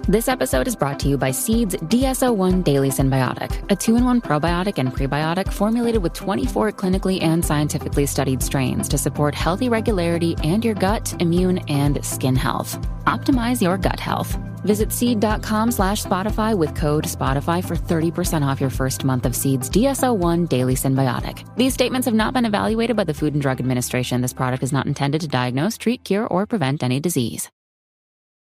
This episode is brought to you by Seed's DSO1 Daily Symbiotic, a 2-in-1 probiotic and prebiotic formulated with 24 clinically and scientifically studied strains to support healthy regularity and your gut, immune, and skin health. Optimize your gut health. Visit seed.com/Spotify with code Spotify for 30% off your first month of Seed's DSO1 Daily Symbiotic. These statements have not been evaluated by the Food and Drug Administration. This product is not intended to diagnose, treat, cure, or prevent any disease.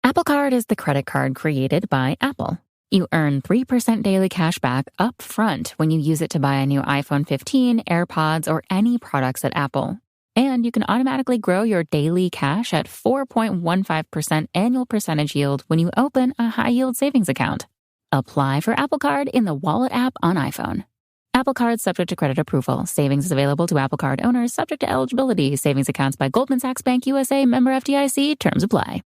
Apple Card is the credit card created by Apple. You earn 3% daily cash back up front when you use it to buy a new iPhone 15, AirPods, or any products at Apple. And you can automatically grow your daily cash at 4.15% annual percentage yield when you open a high-yield savings account. Apply for Apple Card in the Wallet app on iPhone. Apple Card subject to credit approval. Savings is available to Apple Card owners subject to eligibility. Savings accounts by Goldman Sachs Bank USA, member FDIC. Terms apply.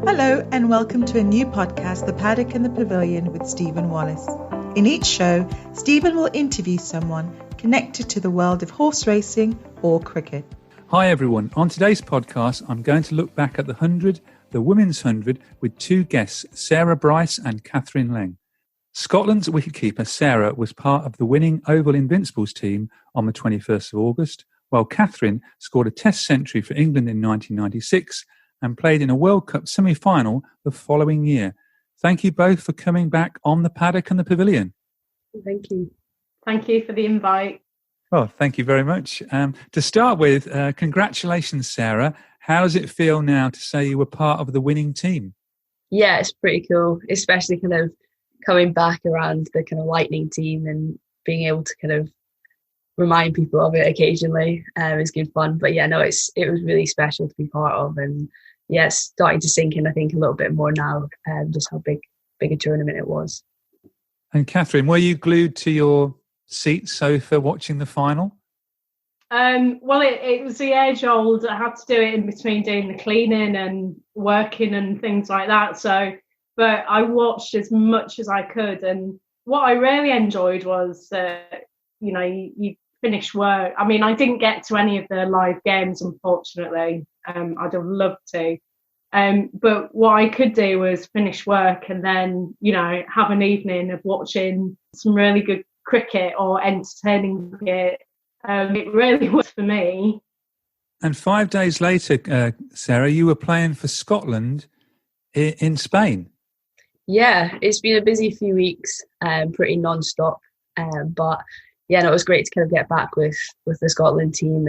Hello and welcome to a new podcast, The Paddock and the Pavilion with Stephen Wallace. In each show, Stephen will interview someone connected to the world of horse racing or cricket. Hi everyone. On today's podcast, I'm going to look back at the 100, the Women's 100, with two guests, Sarah Bryce and Kathryn Leng. Scotland's wicketkeeper Sarah was part of the winning Oval Invincibles team on the 21st of August, while Kathryn scored a Test century for England in 1996 and played in a World Cup semi-final the following year. Thank you both for coming back on the Paddock and the Pavilion. Thank you. Thank you for the invite. Well, thank you very much. To start with, congratulations, Sarah. How does it feel now to say you were part of the winning team? Yeah, it's pretty cool, especially kind of coming back around the kind of Lightning team and being able to kind of remind people of it occasionally. Is good fun. But yeah, no, it was really special to be part of, and yeah, it's starting to sink in, I think, a little bit more now, just how big a tournament it was. And Kathryn, were you glued to your seat sofa watching the final? Well, it was the age-old. I had to do it in between doing the cleaning and working and things like that. But I watched as much as I could. And what I really enjoyed was that, you finish work. I mean, I didn't get to any of the live games, unfortunately. I'd have loved to. But what I could do was finish work and then, have an evening of watching some really good cricket or entertaining cricket. It really was for me. And 5 days later, Sarah, you were playing for Scotland in Spain. Yeah, it's been a busy few weeks, pretty non-stop. But yeah, no, it was great to kind of get back with the Scotland team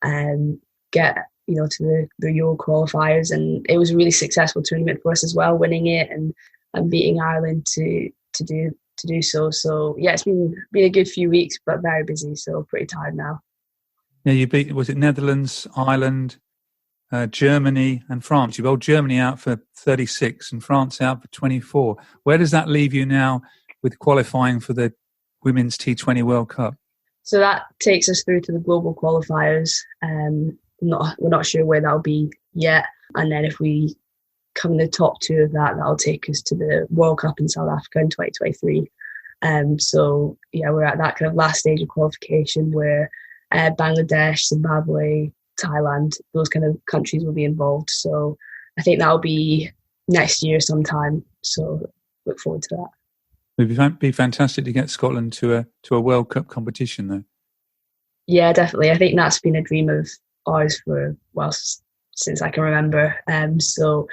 and get to the Euro qualifiers, and it was a really successful tournament for us as well, winning it and beating Ireland to do so. So yeah, it's been a good few weeks, but very busy, so pretty tired now. Yeah, you beat, was it Netherlands, Ireland, Germany and France? You bowled Germany out for 36 and France out for 24. Where does that leave you now with qualifying for the Women's T20 World Cup? So that takes us through to the global qualifiers. We're not sure where that'll be yet. And then if we come in the top two of that, that'll take us to the World Cup in South Africa in 2023. So yeah, we're at that kind of last stage of qualification where Bangladesh, Zimbabwe, Thailand, those kind of countries will be involved. So I think that'll be next year sometime. So look forward to that. It would be fantastic to get Scotland to a World Cup competition, though. Yeah, definitely. I think that's been a dream of ours since I can remember. So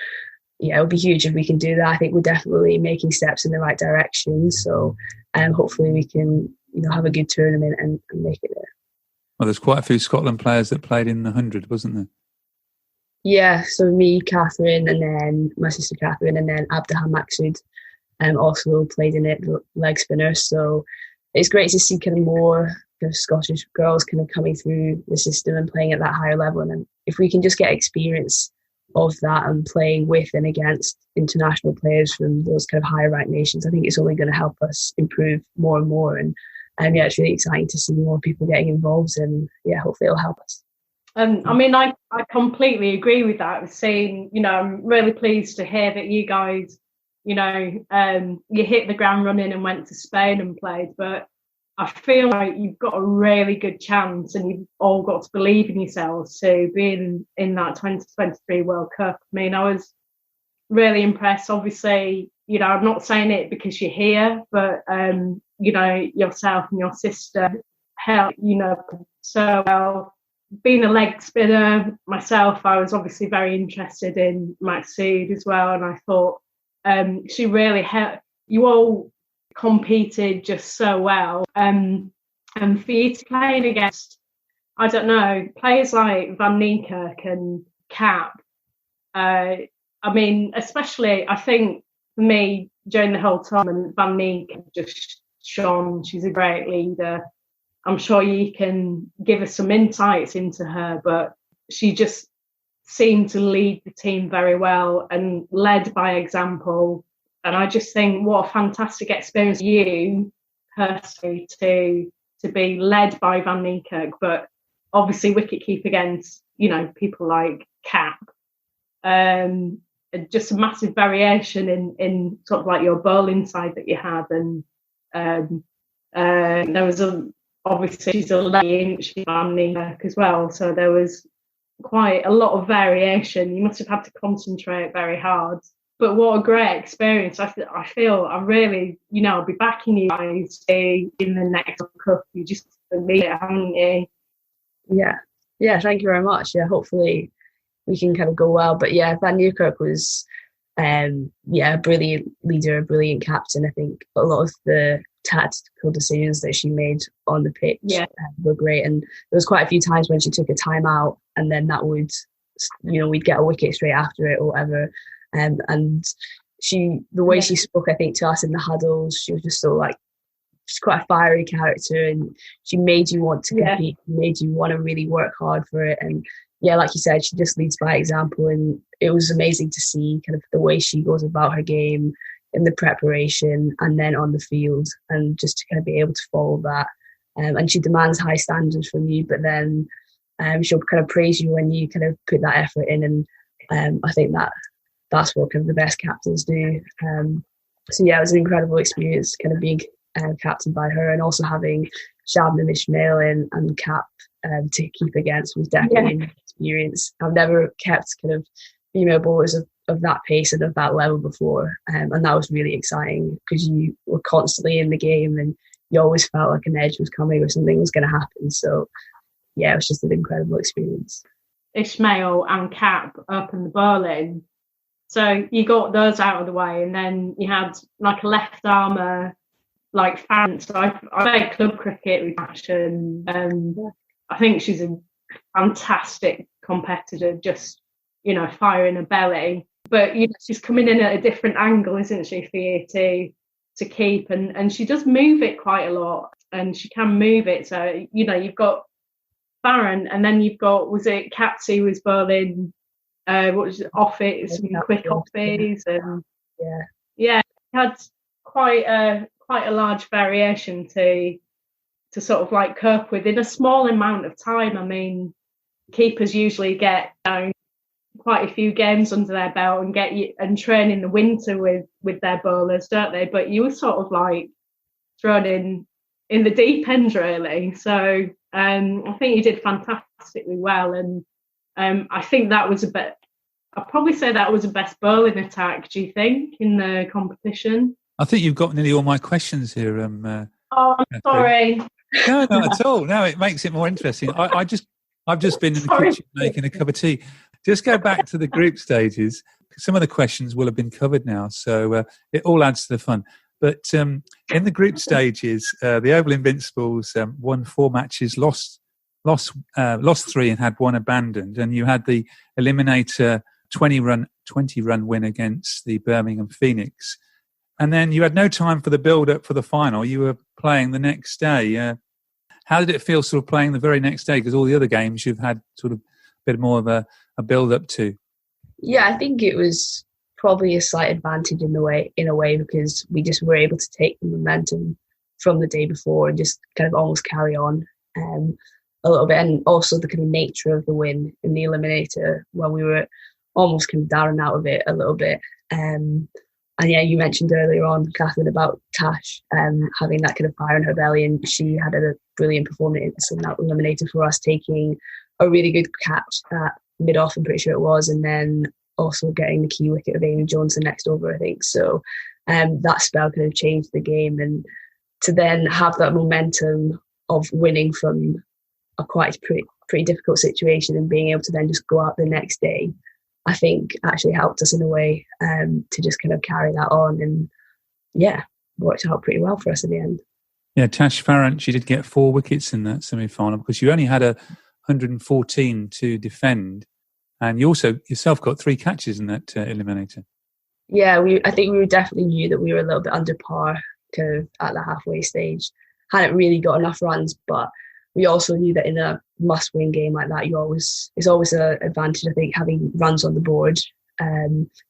yeah, it would be huge if we can do that. I think we're definitely making steps in the right direction. So hopefully we can have a good tournament and make it there. Well, there's quite a few Scotland players that played in the 100, wasn't there? Yeah, so me, Kathryn, and then my sister Kathryn, and then Abdaham Maksud also played in it, the leg spinner. So it's great to see kind of more Scottish girls kind of coming through the system and playing at that higher level. And then if we can just get experience of that and playing with and against international players from those kind of higher ranked nations, I think it's only going to help us improve more and more. And yeah, it's really exciting to see more people getting involved, and yeah, hopefully it'll help us. I mean, I completely agree with that. Saying, I'm really pleased to hear that you guys, you hit the ground running and went to Spain and played. But I feel like you've got a really good chance, and you've all got to believe in yourselves to be in that 2023 World Cup. I mean, I was really impressed. Obviously, you know, I'm not saying it because you're here, but you know, yourself and your sister helped, you know, so well. Being a leg spinner myself, I was obviously very interested in Masood as well, and I thought she really helped. You all competed just so well, and for you to play against, I don't know, players like Van Niekerk and Cap. I mean, especially, I think for me during the whole tournament, Van Niekerk just shone. She's a great leader. I'm sure you can give us some insights into her, but she just seemed to lead the team very well and led by example. And I just think what a fantastic experience for you personally to be led by Van Niekerk, but obviously wicket keep against, you know, people like Cap. Just a massive variation in sort of like your bowling side that you had, and there was obviously she's a lady, she's Van Niekerk as well, so there was quite a lot of variation. You must have had to concentrate very hard. But what a great experience. I feel I really, you know, I'll be backing you guys in the next Cup. You just believe it, haven't you? Yeah, thank you very much. Yeah, hopefully we can kind of go well. But yeah, Van Niekerk was a brilliant leader, a brilliant captain. I think a lot of the tactical decisions that she made on the pitch were great. And there was quite a few times when she took a time out, and then that would, you know, we'd get a wicket straight after it or whatever. And she spoke, I think, to us in the huddles, she was just so like, she's quite a fiery character, and she made you want to compete, made you want to really work hard for it. And yeah, like you said, she just leads by example, and it was amazing to see kind of the way she goes about her game in the preparation and then on the field, and just to kind of be able to follow that. And she demands high standards from you, but then she'll kind of praise you when you kind of put that effort in. And I think that's what kind of the best captains do. So yeah, it was an incredible experience kind of being captained by her, and also having Shabnam Ismail and Cap to keep against was definitely an experience. I've never kept kind of female bowlers of that pace and of that level before, and that was really exciting because you were constantly in the game and you always felt like an edge was coming or something was going to happen. So yeah, it was just an incredible experience. Ismail and Cap up in the bowling, so you got those out of the way, and then you had like a left armour like Farron. So I played club cricket with Ash, and I think she's a fantastic competitor, just, you know, firing a belly. But you know, she's coming in at a different angle, isn't she, for you to keep, and she does move it quite a lot, and she can move it. So you know, you've got Farron, and then you've got, was it Catsy was bowling what was it, off it, some quick offies, and had quite a large variation to sort of like cope with in a small amount of time. I mean, keepers usually get quite a few games under their belt and train in the winter with their bowlers, don't they? But you were sort of like thrown in the deep end, really. So I think you did fantastically well, and I think that was I'd probably say that was the best bowling attack, do you think, in the competition? I think you've got nearly all my questions here. I'm sorry. No, not at all. No, it makes it more interesting. I've just been in the kitchen making a cup of tea. Just go back to the group stages. Some of the questions will have been covered now, so it all adds to the fun. But in the group stages, the Oval Invincibles won 4 matches, lost 3 and had 1 abandoned, and you had the eliminator 20-run win against the Birmingham Phoenix. And then you had no time for the build-up for the final. You were playing the next day. How did it feel sort of playing the very next day? Because all the other games you've had sort of a bit more of a build-up to. Yeah, I think it was probably a slight advantage in a way, because we just were able to take the momentum from the day before and just kind of almost carry on a little bit. And also the kind of nature of the win in the eliminator, where we were almost kind of down and out of it a little bit. yeah, you mentioned earlier on, Kathryn, about Tash having that kind of fire in her belly, and she had a brilliant performance in that eliminator for us, taking a really good catch at mid-off, I'm pretty sure it was, and then also getting the key wicket of Amy Jones the next over, I think. So that spell kind of changed the game, and to then have that momentum of winning from a pretty difficult situation and being able to then just go out the next day, I think actually helped us in a way to just kind of carry that on, and yeah, worked out pretty well for us in the end. Yeah, Tash Farrant, she did get 4 wickets in that semi-final because you only had 114 to defend, and you also yourself got 3 catches in that eliminator. Yeah, I think we definitely knew that we were a little bit under par kind of at the halfway stage. Hadn't really got enough runs, but we also knew that in a must-win game like that, it's always an advantage, I think, having runs on the board,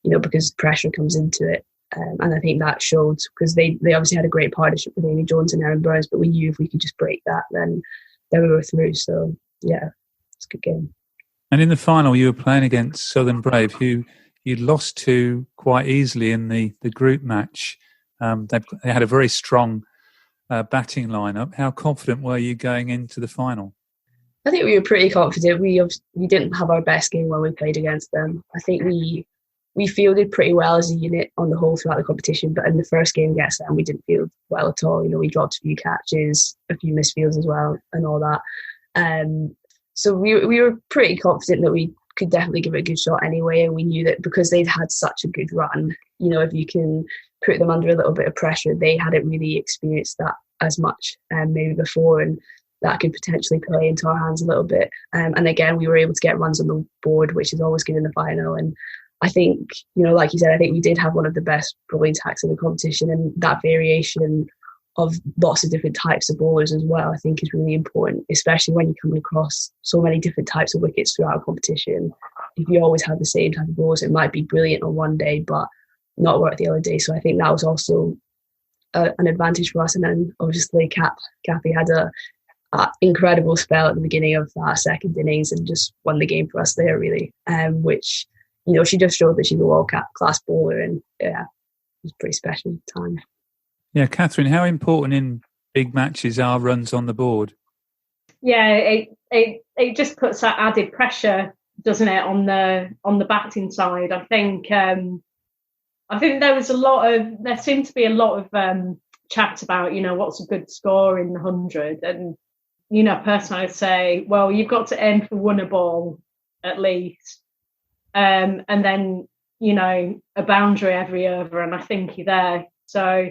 because pressure comes into it. And I think that showed, because they obviously had a great partnership with Amy Jones and Erin Burns, but we knew if we could just break that, then we were through. So, yeah, it's a good game. And in the final, you were playing against Southern Brave, who you'd lost to quite easily in the group match. They had a very strong batting lineup. How confident were you going into the final? I think we were pretty confident. We didn't have our best game when we played against them. I think we fielded pretty well as a unit on the whole throughout the competition, but in the first game against them, we didn't field well at all. We dropped a few catches, a few misfields as well, and all that. So we were pretty confident that we could definitely give it a good shot anyway, and we knew that because they'd had such a good run, if you can put them under a little bit of pressure, they hadn't really experienced that as much maybe before, and that could potentially play into our hands a little bit. And again, we were able to get runs on the board, which is always good in the final. And I think, like you said, I think we did have one of the best bowling attacks in the competition, and that variation of lots of different types of bowlers as well, I think is really important, especially when you come across so many different types of wickets throughout a competition. If you always have the same type of bowlers, it might be brilliant on one day, but not work the other day. So I think that was also an advantage for us. And then obviously Kathy had a incredible spell at the beginning of that second innings and just won the game for us there, really, which, she just showed that she's a world-class bowler, and yeah, it was a pretty special time. Yeah, Kathryn, how important in big matches are runs on the board? Yeah, it just puts that added pressure, doesn't it, on the batting side? I think there seemed to be a lot of chat about, what's a good score in the 100, and personally I'd say, well, you've got to aim for 1 a ball at least, and then a boundary every over, and I think you're there. So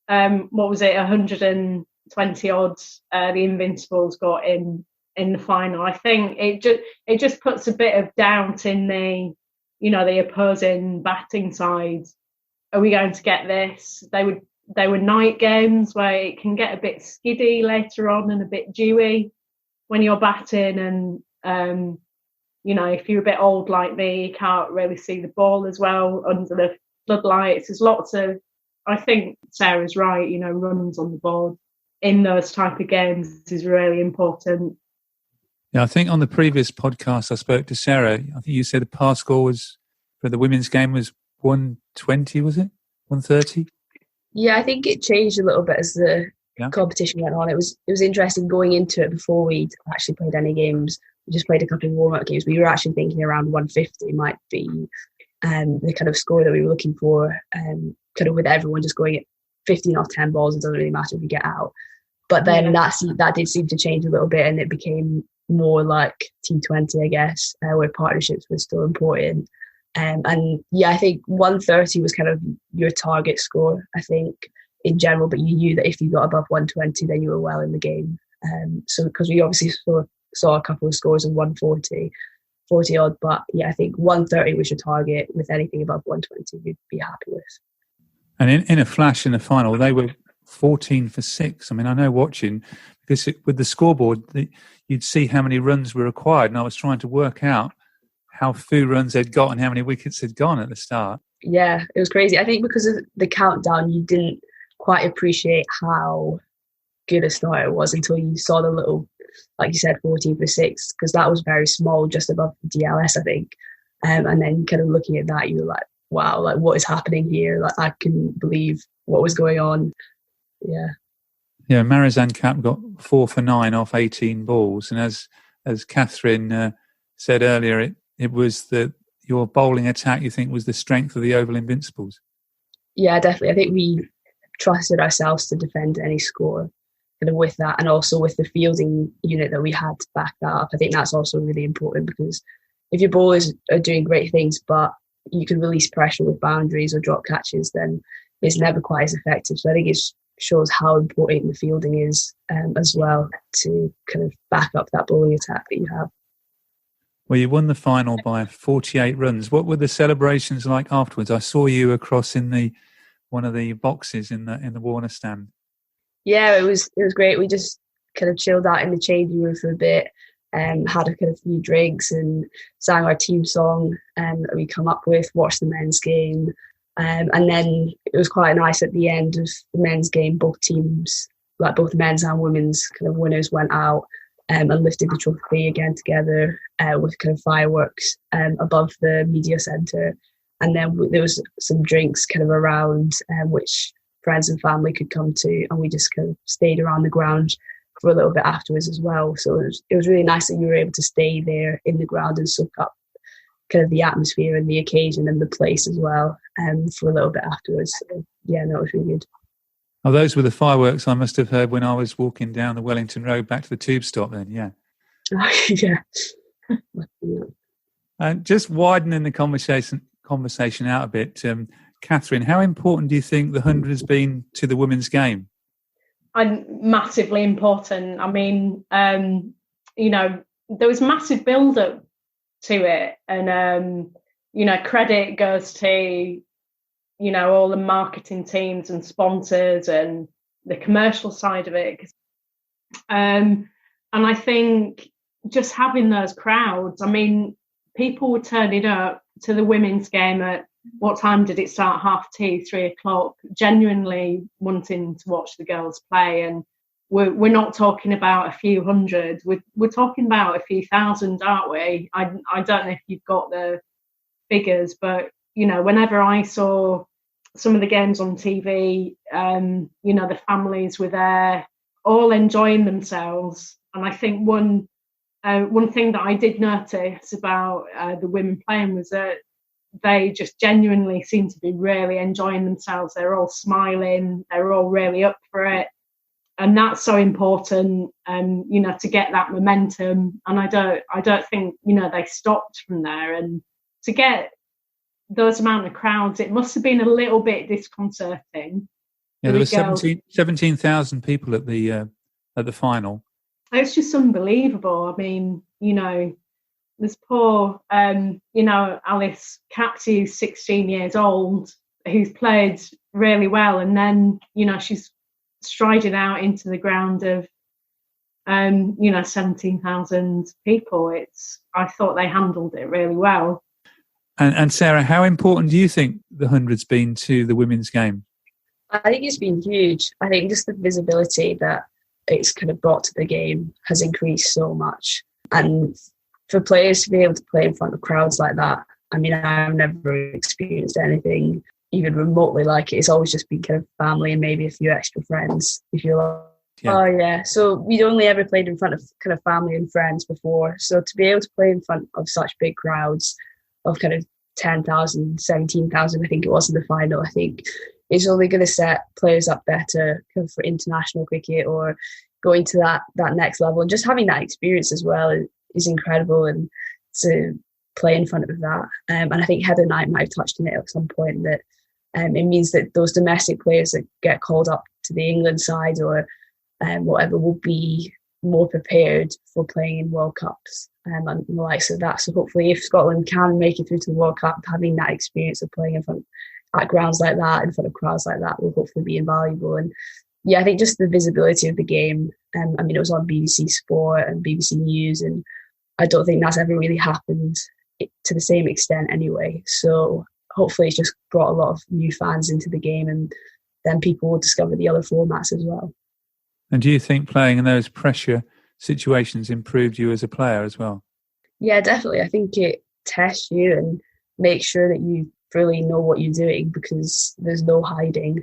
what was it, 120 odds the Invincibles got in the final. I think it just puts a bit of doubt in the opposing batting side. Are we going to get this? They were night games where it can get a bit skiddy later on and a bit dewy when you're batting, and if you're a bit old like me, you can't really see the ball as well under the floodlights. There's lots of, I think Sarah's right, runs on the board in those type of games is really important. Yeah, I think on the previous podcast I spoke to Sarah, I think you said the par score was for the women's game was 120, was it? 130? Yeah, I think it changed a little bit as the competition went on. It was interesting going into it before we'd actually played any games. We just played a couple of warm-up games. We were actually thinking around 150 might be the kind of score that we were looking for, kind of with everyone just going at 15 off 10 balls. It doesn't really matter if you get out. But then that did seem to change a little bit, and it became more like T20, I guess, where partnerships were still important. And yeah, I think 130 was kind of your target score, I think, in general, but you knew that if you got above 120, then you were well in the game. So because we obviously saw a couple of scores of 140, 40 odd, but yeah, I think 130 was your target. With anything above 120, you'd be happy with. And in a flash in the final, they were 14 for 6. I mean, I know watching, because with the scoreboard, you'd see how many runs were required, and I was trying to work out how few runs they'd got and how many wickets had gone at the start. Yeah, it was crazy. I think because of the countdown, you didn't quite appreciate how good a start it was until you saw the little, like you said, 14 for 6, because that was very small, just above the DLS, I think. And then kind of looking at that, you were like, wow, like what is happening here? Like I couldn't believe what was going on. Yeah. Yeah, Marizanne Kapp got 4 for 9 off 18 balls. And as Kathryn said earlier, it was your bowling attack, you think, was the strength of the Oval Invincibles? Yeah, definitely. I think we trusted ourselves to defend any score kind of with that, and also with the fielding unit that we had to back that up. I think that's also really important, because if your bowlers are doing great things, but you can release pressure with boundaries or drop catches, then it's never quite as effective. So I think it shows how important the fielding is as well, to kind of back up that bowling attack that you have. Well, you won the final by 48 runs. What were the celebrations like afterwards? I saw you across in one of the boxes in the Warner stand. Yeah, it was great. We just kind of chilled out in the changing room for a bit, had a kind of few drinks and sang our team song that we come up with, watched the men's game. And then it was quite nice at the end of the men's game, both teams, like both men's and women's kind of winners, went out and lifted the trophy again together with kind of fireworks above the media centre. And then there was some drinks kind of around which friends and family could come to, and we just kind of stayed around the ground for a little bit afterwards as well. So it was really nice that you were able to stay there in the ground and soak up kind of the atmosphere and the occasion and the place as well for a little bit afterwards. So, yeah, no, it was really good. Oh, those were the fireworks I must have heard when I was walking down the Wellington Road back to the tube stop then, yeah. Yeah. And just widening the conversation out a bit, Kathryn, how important do you think the 100 has been to the women's game? Massively important. I mean, there was massive build-up to it, and credit goes to all the marketing teams and sponsors and the commercial side of it. And I think just having those crowds, I mean, people were turning up to the women's game at, what time did it start? 2:30, 3:00, genuinely wanting to watch the girls play. And we're not talking about a few hundred, we're talking about a few thousand, aren't we? I don't know if you've got the figures, but whenever I saw some of the games on TV, the families were there all enjoying themselves. And I think one thing that I did notice about the women playing was that they just genuinely seem to be really enjoying themselves. They're all smiling, they're all really up for it. And that's so important, to get that momentum. And I don't think, they stopped from there. And to get those amount of crowds, it must have been a little bit disconcerting. Yeah, there were 17,000 people at the final. It's just unbelievable. I mean, there's poor, Alice Capt, who's 16 years old, who's played really well. And then, she's striding out into the ground of, 17,000 people. I thought they handled it really well. And Sarah, how important do you think the 100's been to the women's game? I think it's been huge. I think just the visibility that it's kind of brought to the game has increased so much. And for players to be able to play in front of crowds like that, I mean, I've never experienced anything even remotely like it. It's always just been kind of family and maybe a few extra friends, if you like. Yeah. Oh, yeah. So we'd only ever played in front of kind of family and friends before. So to be able to play in front of such big crowds of kind of 10,000, 17,000, I think it was in the final, I think it's only going to set players up better kind of for international cricket or going to that next level. And just having that experience as well is incredible, and to play in front of that. And I think Heather Knight might have touched on it at some point, that it means that those domestic players that get called up to the England side or whatever will be more prepared for playing in World Cups and the likes of that. So hopefully if Scotland can make it through to the World Cup, having that experience of playing in front at grounds like that, in front of crowds like that, will hopefully be invaluable. And yeah, I think just the visibility of the game, I mean, it was on BBC Sport and BBC News, and I don't think that's ever really happened to the same extent anyway. So hopefully it's just brought a lot of new fans into the game, and then people will discover the other formats as well. And do you think playing in those pressure situations improved you as a player as well? Yeah, definitely. I think it tests you and makes sure that you fully know what you're doing because there's no hiding.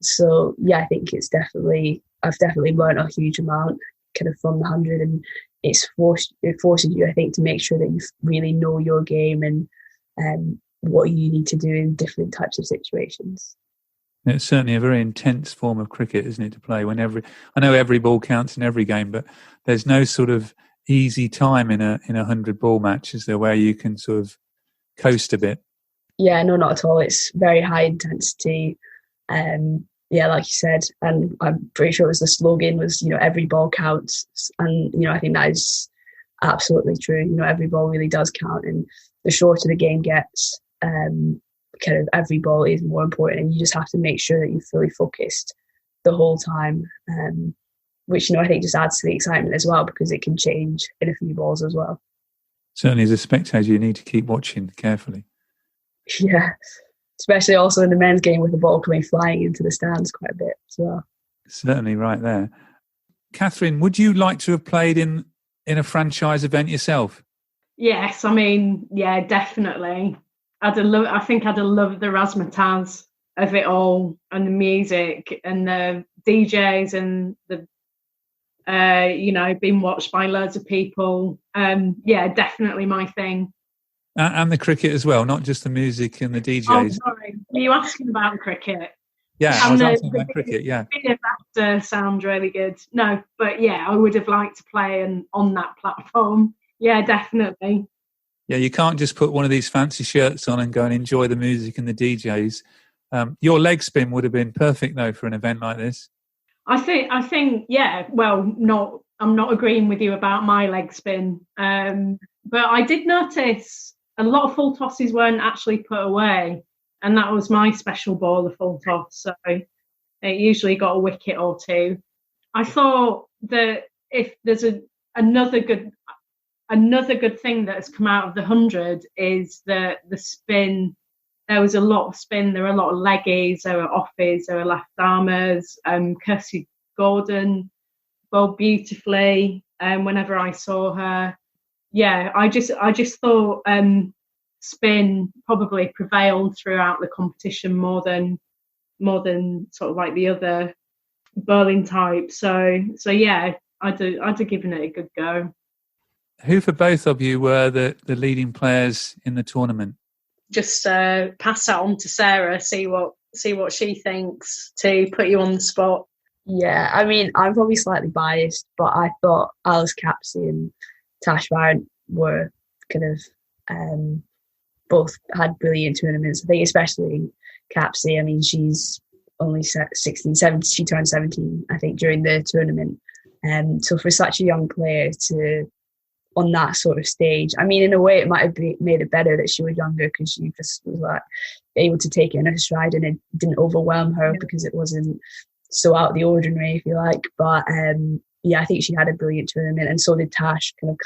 So yeah, I think I've definitely learned a huge amount kind of from the 100, and it forces you, I think, to make sure that you really know your game and what you need to do in different types of situations. It's certainly a very intense form of cricket, isn't it, to play when I know every ball counts in every game, but there's no sort of easy time in a 100 ball match, is there, where you can sort of coast a bit? Yeah, no, not at all. It's very high intensity. Yeah, like you said, and I'm pretty sure it was the slogan was, every ball counts. And, I think that is absolutely true. Every ball really does count. And the shorter the game gets, kind of every ball is more important. And you just have to make sure that you're fully focused the whole time, which, I think just adds to the excitement as well, because it can change in a few balls as well. Certainly as a spectator, you need to keep watching carefully. Yeah. Especially also in the men's game with the ball coming flying into the stands quite a bit as well. Certainly right there. Kathryn, would you like to have played in a franchise event yourself? Yes, definitely. I think I'd have loved the razzmatazz of it all, and the music and the DJs and the being watched by loads of people. Definitely my thing. And the cricket as well, not just the music and the DJs. Oh, sorry. Are you asking about cricket? Yeah, I was asking about cricket, yeah. That sounds really good. No, but yeah, I would have liked to play on that platform. Yeah, definitely. Yeah, you can't just put one of these fancy shirts on and go and enjoy the music and the DJs. Your leg spin would have been perfect, though, for an event like this. I think, yeah. Well, I'm not agreeing with you about my leg spin. But I did notice a lot of full tosses weren't actually put away, and that was my special ball, the full toss. So it usually got a wicket or two. I thought that if there's another good thing that has come out of the 100 is that the spin. There was a lot of spin. There were a lot of leggies. There were offies. There were left armers. Kirsty Gordon bowled beautifully. Whenever I saw her. Yeah, I just thought spin probably prevailed throughout the competition more than sort of like the other bowling type. So yeah, I'd have given it a good go. Who for both of you were the leading players in the tournament? Just pass that on to Sarah. See what she thinks to put you on the spot. Yeah, I mean, I'm probably slightly biased, but I thought Alice Capsey and Tash Varant were kind of both had brilliant tournaments. I think especially Capsey, I mean, she's only 16, 17, she turned 17, I think, during the tournament. So for such a young player to, on that sort of stage, I mean, in a way it might have made it better that she was younger, because she just was like able to take it in her stride and it didn't overwhelm her because it wasn't so out of the ordinary, if you like. But yeah, I think she had a brilliant tournament, and so did Tash, kind of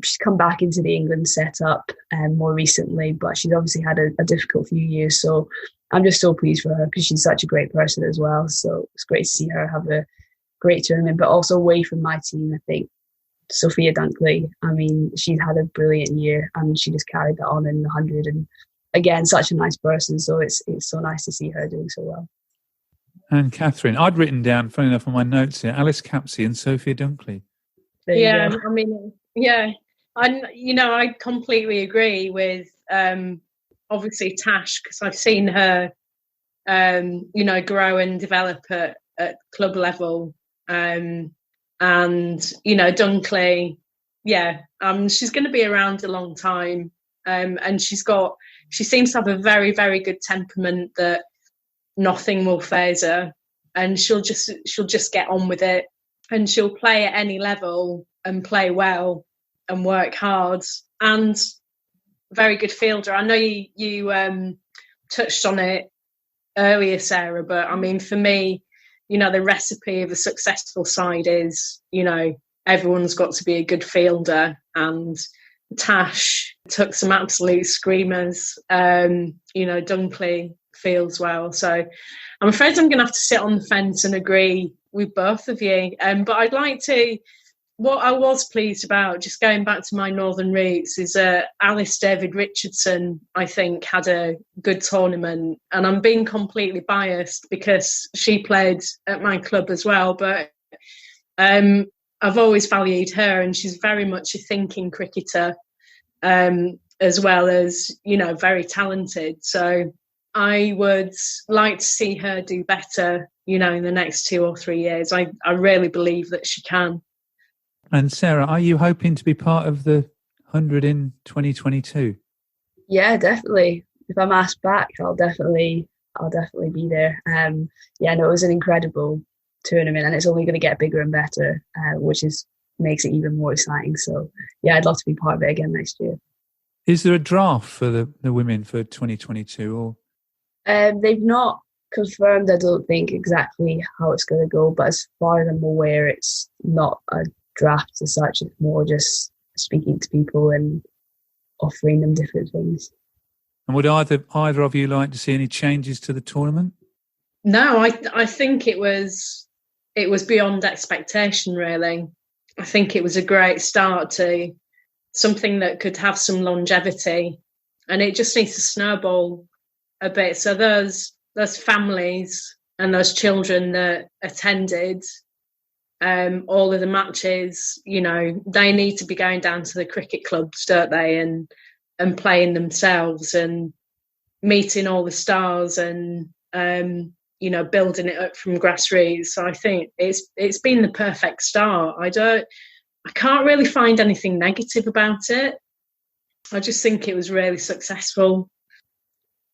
she's come back into the England setup more recently, but she's obviously had a difficult few years. So I'm just so pleased for her, because she's such a great person as well. So it's great to see her have a great tournament. But also away from my team, I think Sophia Dunkley, I mean, she's had a brilliant year and she just carried that on in the 100. And again, such a nice person. So it's so nice to see her doing so well. And Kathryn, I'd written down, funny enough, on my notes here, Alice Capsey and Sophia Dunkley. Yeah, I mean, yeah. I completely agree with obviously Tash, because I've seen her, grow and develop at club level. And Dunkley, yeah, she's going to be around a long time, and she seems to have a very, very good temperament that nothing will faze her, and she'll just get on with it, and she'll play at any level and play well and work hard, and very good fielder. I know you touched on it earlier, Sarah, but I mean, for me, the recipe of a successful side is, everyone's got to be a good fielder, and Tash took some absolute screamers. Dunkley fields well. So I'm afraid I'm going to have to sit on the fence and agree with both of you. But I'd like to, what I was pleased about, just going back to my northern roots, is Alice David Richardson, I think, had a good tournament. And I'm being completely biased because she played at my club as well. But I've always valued her, and she's very much a thinking cricketer, as well as, very talented. So I would like to see her do better, in the next 2 or 3 years. I really believe that she can. And Sarah, are you hoping to be part of the 100 in 2022? Yeah, definitely. If I'm asked back, I'll definitely be there. No, it was an incredible tournament, and it's only going to get bigger and better, which makes it even more exciting. So yeah, I'd love to be part of it again next year. Is there a draft for the women for 2022? Or they've not confirmed, I don't think, exactly how it's going to go, but as far as I'm aware, it's not a draft as such. It's more just speaking to people and offering them different things. And would either of you like to see any changes to the tournament? No, I think it was beyond expectation, really. I think it was a great start to something that could have some longevity, and it just needs to snowball a bit. So those families and those children that attended all of the matches, they need to be going down to the cricket clubs, don't they, and playing themselves and meeting all the stars and building it up from grassroots. So I think it's been the perfect start. I can't really find anything negative about it. I just think it was really successful.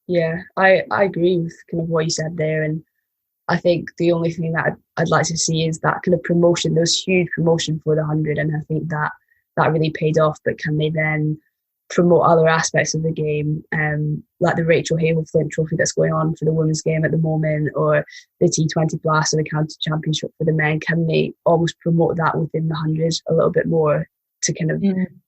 Yeah, I agree with kind of what you said there, and I think the only thing that I'd like to see is that kind of promotion, those huge promotion for the 100, and I think that really paid off. But can they then promote other aspects of the game, like the Rachel Hale Flint Trophy that's going on for the women's game at the moment, or the T20 Blast and the County Championship for the men? Can they almost promote that within the 100 a little bit more to kind of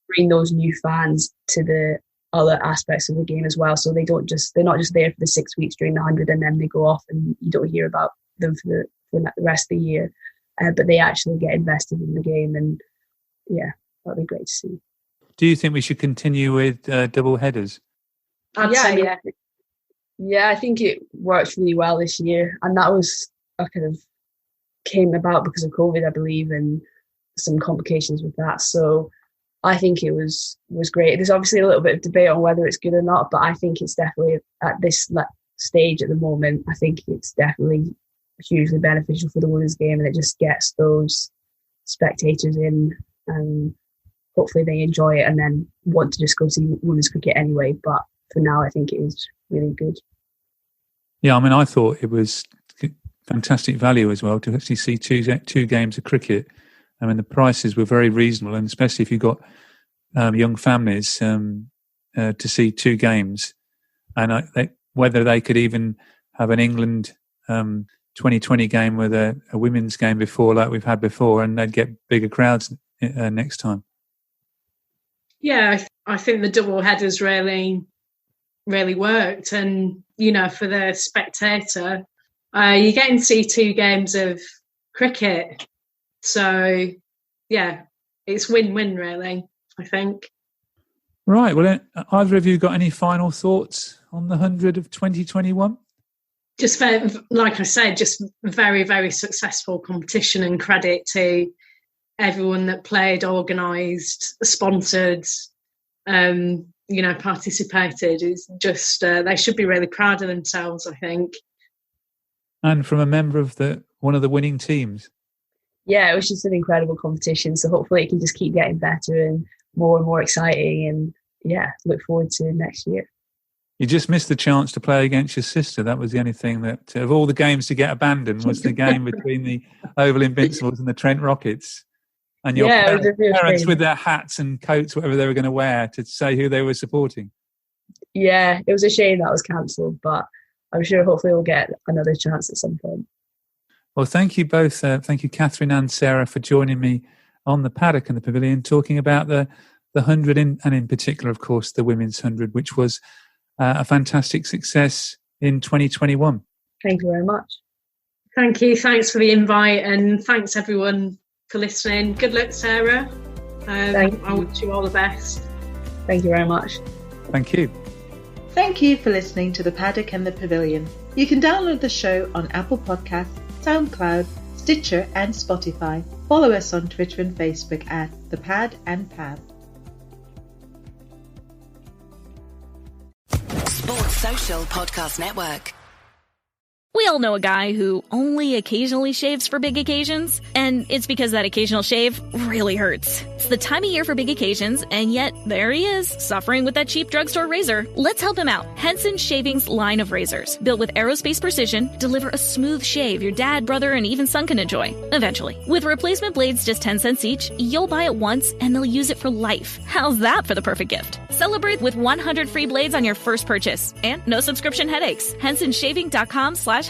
bring those new fans to the other aspects of the game as well? So they're not just there for the 6 weeks during the 100 and then they go off and you don't hear about them for the rest of the year, but they actually get invested in the game, and yeah, that'd be great to see. Do you think we should continue with double headers? Yeah, I think it worked really well this year, and that was kind of came about because of COVID, I believe, and some complications with that. So I think it was great. There's obviously a little bit of debate on whether it's good or not, but I think it's definitely at this stage at the moment, I think it's definitely hugely beneficial for the women's game, and it just gets those spectators in, and hopefully they enjoy it and then want to just go see women's cricket anyway. But for now, I think it is really good. Yeah, I mean, I thought it was fantastic value as well to actually see two games of cricket. I mean, the prices were very reasonable, and especially if you've got young families to see two games, and whether they could even have an England 2020 game with a women's game before, like we've had before, and they'd get bigger crowds next time. Yeah, I think the double headers really, really worked, and for the spectator, you're getting to see two games of cricket. So, yeah, it's win-win, really, I think. Right. Well, either of you got any final thoughts on the 100 of 2021? Just, like I said, just very, very successful competition, and credit to everyone that played, organised, sponsored, participated. It's just, they should be really proud of themselves, I think. And from a member of one of the winning teams. Yeah, it was just an incredible competition. So hopefully it can just keep getting better and more exciting. And yeah, look forward to next year. You just missed the chance to play against your sister. That was the only thing that, of all the games to get abandoned, was the game between the Oval Invincibles and the Trent Rockets. And your parents with their hats and coats, whatever they were going to wear, to say who they were supporting. Yeah, it was a shame that was cancelled, but I'm sure hopefully we'll get another chance at some point. Well, thank you both. Thank you, Kathryn and Sarah, for joining me on the paddock and the pavilion, talking about the 100 and in particular, of course, the women's 100, which was a fantastic success in 2021. Thank you very much. Thank you. Thanks for the invite, and thanks everyone for listening. Good luck, Sarah. I wish you all the best. Thank you very much. Thank you. Thank you for listening to The Paddock and the Pavilion. You can download the show on Apple Podcasts, SoundCloud, Stitcher and Spotify. Follow us on Twitter and Facebook at The Pad and Pav. Sports Social Podcast Network. We all know a guy who only occasionally shaves for big occasions, and it's because that occasional shave really hurts. It's the time of year for big occasions, and yet there he is, suffering with that cheap drugstore razor. Let's help him out. Henson Shaving's line of razors, built with aerospace precision, deliver a smooth shave your dad, brother, and even son can enjoy, eventually. With replacement blades just 10 cents each, you'll buy it once, and they'll use it for life. How's that for the perfect gift? Celebrate with 100 free blades on your first purchase, and no subscription headaches. HensonShaving.com/holiday.